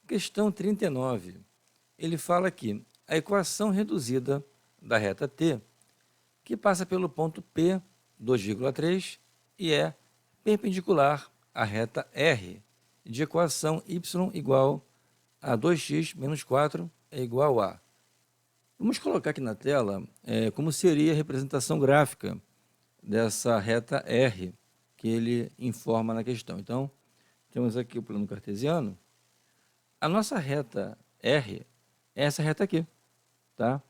Questão 39. Ele fala que a equação reduzida da reta t, que passa pelo ponto P, 2,3, e é perpendicular à reta R, de equação y igual a 2x menos 4 é igual a. Vamos colocar aqui na tela como seria a representação gráfica dessa reta R que ele informa na questão. Então, temos aqui o plano cartesiano. A nossa reta R é essa reta aqui, tá?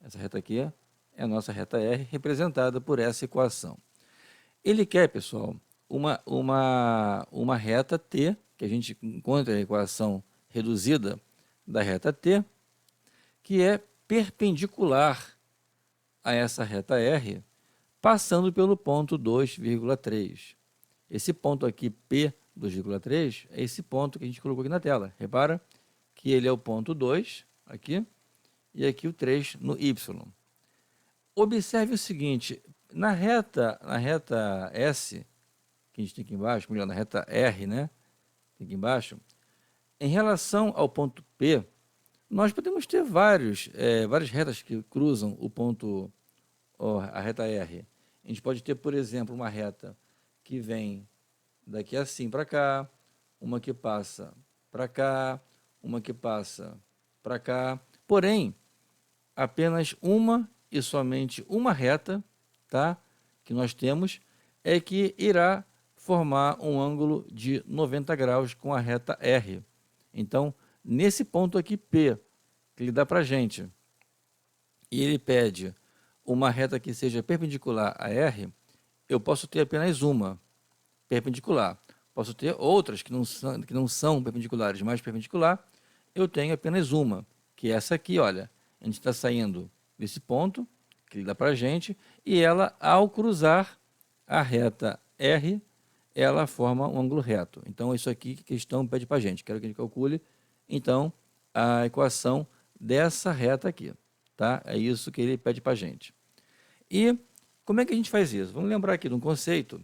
Essa reta aqui é a nossa reta R, representada por essa equação. Ele quer, pessoal, uma reta T, que a gente encontra a equação reduzida da reta T, que é perpendicular a essa reta R, passando pelo ponto 2,3. Esse ponto aqui, P 2,3, é esse ponto que a gente colocou aqui na tela. Repara que ele é o ponto 2, aqui, e aqui o 3 no Y. Observe o seguinte, na reta S, que a gente tem aqui embaixo, melhor, na reta R, né, tem aqui embaixo, em relação ao ponto P, nós podemos ter várias retas que cruzam o ponto, a reta R. A gente pode ter, por exemplo, uma reta que vem daqui assim para cá, uma que passa para cá, uma que passa para cá. Porém, apenas uma e somente uma reta, tá, que nós temos, é que irá formar um ângulo de 90 graus com a reta R. Então, nesse ponto aqui P, que ele dá para a gente, e ele pede uma reta que seja perpendicular a R, eu posso ter apenas uma perpendicular. Posso ter outras que não são perpendiculares, mas perpendicular, eu tenho apenas uma, que é essa aqui, olha. A gente está saindo desse ponto, que ele dá para a gente, e ela, ao cruzar a reta R, ela forma um ângulo reto. Então, isso aqui que a questão pede para a gente. Quero que a gente calcule, então, a equação dessa reta aqui. Tá? É isso que ele pede para a gente. E como é que a gente faz isso? Vamos lembrar aqui de um conceito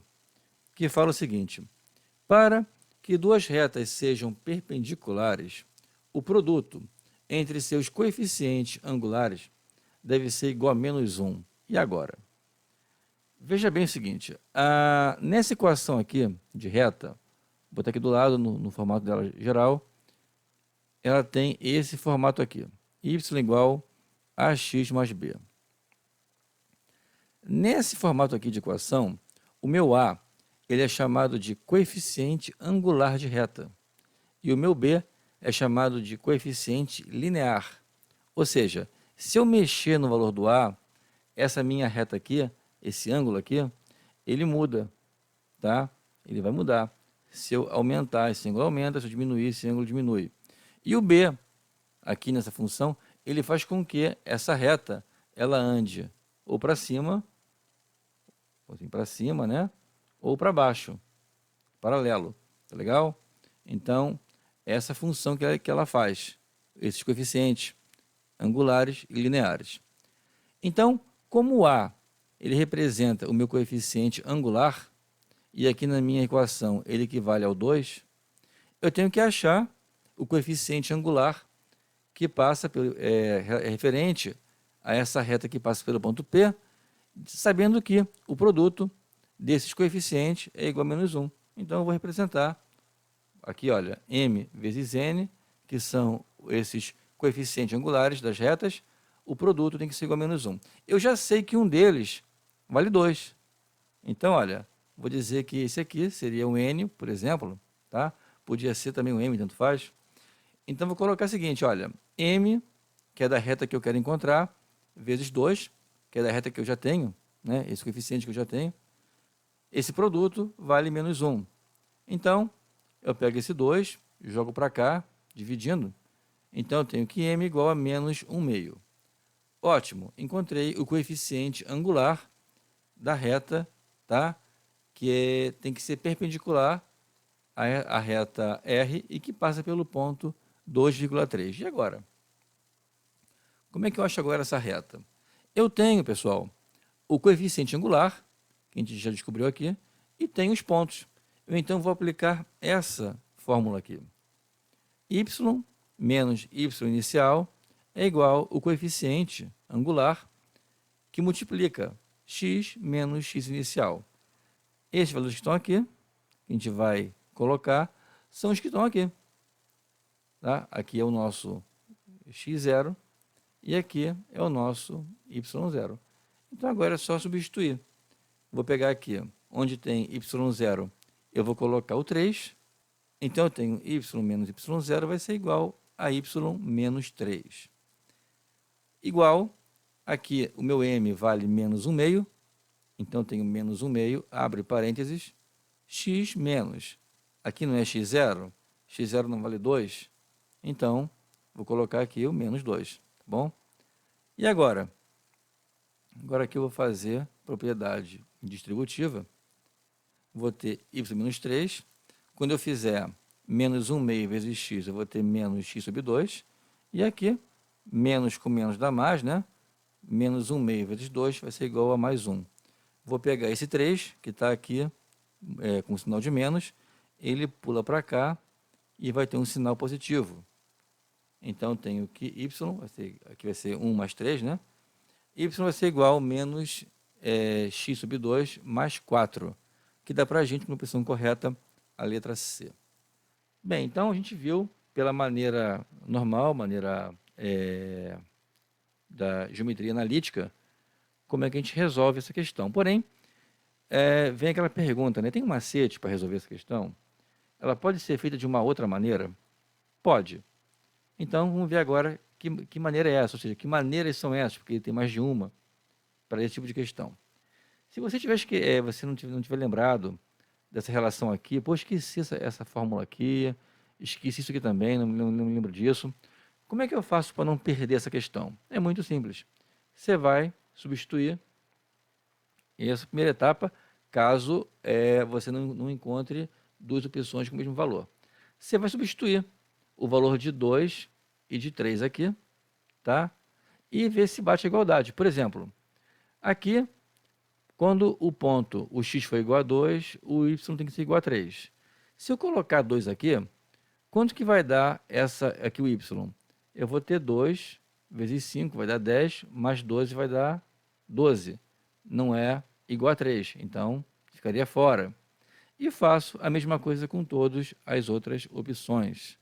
que fala o seguinte: para que duas retas sejam perpendiculares, o produto entre seus coeficientes angulares deve ser igual a menos 1. E agora? Veja bem o seguinte, nessa equação aqui de reta, vou botar aqui do lado no formato dela geral, ela tem esse formato aqui, y igual a x mais b. Nesse formato aqui de equação, o meu a ele é chamado de coeficiente angular de reta e o meu b é chamado de coeficiente linear. Ou seja, se eu mexer no valor do a, essa minha reta aqui, esse ângulo aqui, ele muda, tá? Ele vai mudar. Se eu aumentar, esse ângulo aumenta, se eu diminuir, esse ângulo diminui. E o b, aqui nessa função, ele faz com que essa reta, ela ande ou para cima, né? Ou para baixo, paralelo, tá legal? Então, essa função que ela faz, esses coeficientes angulares e lineares. Então, como o a ele representa o meu coeficiente angular, e aqui na minha equação ele equivale ao 2, eu tenho que achar o coeficiente angular que passa referente a essa reta que passa pelo ponto P, sabendo que o produto desses coeficientes é igual a menos 1. Então, eu vou representar aqui, olha, m vezes n, que são esses coeficientes angulares das retas, o produto tem que ser igual a menos 1. Eu já sei que um deles vale 2. Então, olha, vou dizer que esse aqui seria um n, por exemplo, tá? Podia ser também um m, tanto faz. Então, vou colocar o seguinte, olha, m, que é da reta que eu quero encontrar, vezes 2, que é da reta que eu já tenho, né? Esse coeficiente que eu já tenho. Esse produto vale menos 1. Então, eu pego esse 2, jogo para cá, dividindo. Então, eu tenho que m igual a menos 1/2. Ótimo, encontrei o coeficiente angular da reta, tá? Que tem que ser perpendicular à reta R e que passa pelo ponto 2,3. E agora? Como é que eu acho agora essa reta? Eu tenho, pessoal, o coeficiente angular, que a gente já descobriu aqui, e tenho os pontos. Eu então vou aplicar essa fórmula aqui. y menos y inicial é igual ao coeficiente angular que multiplica x menos x inicial. Esses valores que estão aqui, que a gente vai colocar, são os que estão aqui. Tá? Aqui é o nosso x0 e aqui é o nosso y0. Então agora é só substituir. Vou pegar aqui, onde tem y0, eu vou colocar o 3. Então eu tenho y menos y0 vai ser igual a y menos 3. Igual, aqui o meu m vale menos 1/2. Então eu tenho menos 1/2, abre parênteses, x menos. Aqui não é x0? X0 não vale 2. Então, vou colocar aqui o menos 2, tá bom? E agora? Agora aqui eu vou fazer propriedade distributiva. Vou ter y menos 3. Quando eu fizer menos 1/2 vezes x, eu vou ter menos x sobre 2. E aqui, menos com menos dá mais, né? Menos 1/2 vezes 2 vai ser igual a mais 1. Vou pegar esse 3, que está aqui com o sinal de menos, ele pula para cá e vai ter um sinal positivo. Então, tenho que y, aqui vai ser 1 mais 3, né? Y vai ser igual a menos x sobre 2 mais 4, que dá para a gente, uma opção correta, a letra C. Bem, então a gente viu pela maneira normal, maneira da geometria analítica, como é que a gente resolve essa questão. Porém, vem aquela pergunta, né? Tem um macete para resolver essa questão? Ela pode ser feita de uma outra maneira? Pode. Então, vamos ver agora que maneira é essa, ou seja, que maneiras são essas, porque tem mais de uma para esse tipo de questão. Se você você não tiver lembrado dessa relação aqui, pô, esqueci essa fórmula aqui, esqueci isso aqui também, não me lembro disso. Como é que eu faço para não perder essa questão? É muito simples. Você vai substituir essa primeira etapa, caso você não encontre duas opções com o mesmo valor. Você vai substituir o valor de 2 e de 3 aqui, tá? E ver se bate a igualdade. Por exemplo, aqui, quando o x for igual a 2, o y tem que ser igual a 3. Se eu colocar 2 aqui, quanto que vai dar aqui o y? Eu vou ter 2 vezes 5, vai dar 10, mais 12 vai dar 12. Não é igual a 3, então ficaria fora. E faço a mesma coisa com todas as outras opções.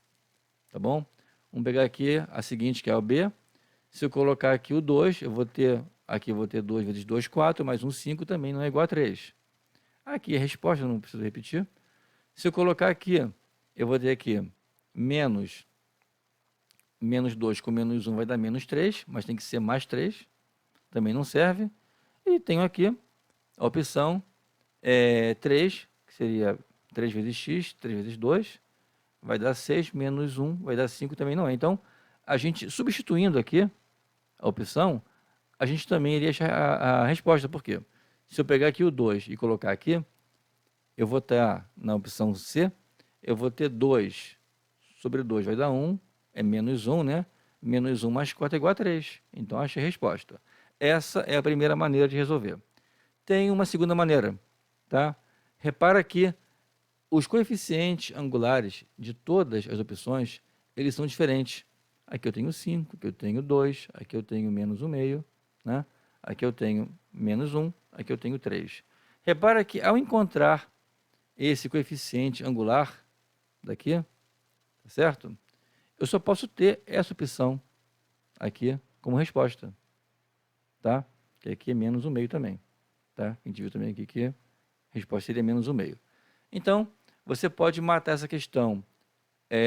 Tá bom? Vamos pegar aqui a seguinte, que é o B. Se eu colocar aqui o 2, aqui eu vou ter 2 vezes 2, 4, mais 1, 5, também não é igual a 3. Aqui a resposta, não preciso repetir. Se eu colocar aqui, eu vou ter aqui menos 2 com menos 1 vai dar menos 3, mas tem que ser mais 3. Também não serve. E tenho aqui a opção 3, que seria 3 vezes x, 3 vezes 2, vai dar 6, menos 1, vai dar 5, também não é. Então, a gente, substituindo aqui a opção, a gente também iria achar a resposta. Por quê? Se eu pegar aqui o 2 e colocar aqui, eu vou estar na opção C, eu vou ter 2 sobre 2 vai dar 1, é menos 1, né? Menos 1 mais 4 é igual a 3. Então, achei a resposta. Essa é a primeira maneira de resolver. Tem uma segunda maneira, tá? Repara que os coeficientes angulares de todas as opções, eles são diferentes. Aqui eu tenho 5, aqui eu tenho 2, aqui eu tenho menos 1/2, né? Aqui eu tenho menos 1, aqui eu tenho 3. Repara que ao encontrar esse coeficiente angular daqui, tá certo? Eu só posso ter essa opção aqui como resposta, tá? Que aqui é menos 1/2 também, tá? A gente viu também aqui que a resposta seria menos 1/2. Então, você pode matar essa questão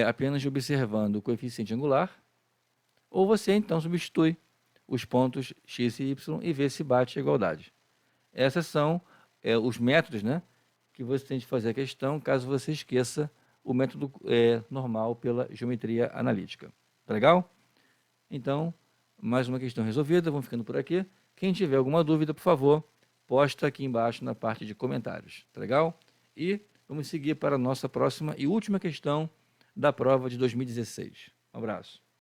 apenas observando o coeficiente angular, ou você então substitui os pontos x e y e vê se bate a igualdade. Esses são os métodos, né, que você tem de fazer a questão, caso você esqueça o método normal pela geometria analítica. Tá legal? Então, mais uma questão resolvida, vamos ficando por aqui. Quem tiver alguma dúvida, por favor, posta aqui embaixo na parte de comentários. Tá legal? E vamos seguir para a nossa próxima e última questão da prova de 2016. Um abraço.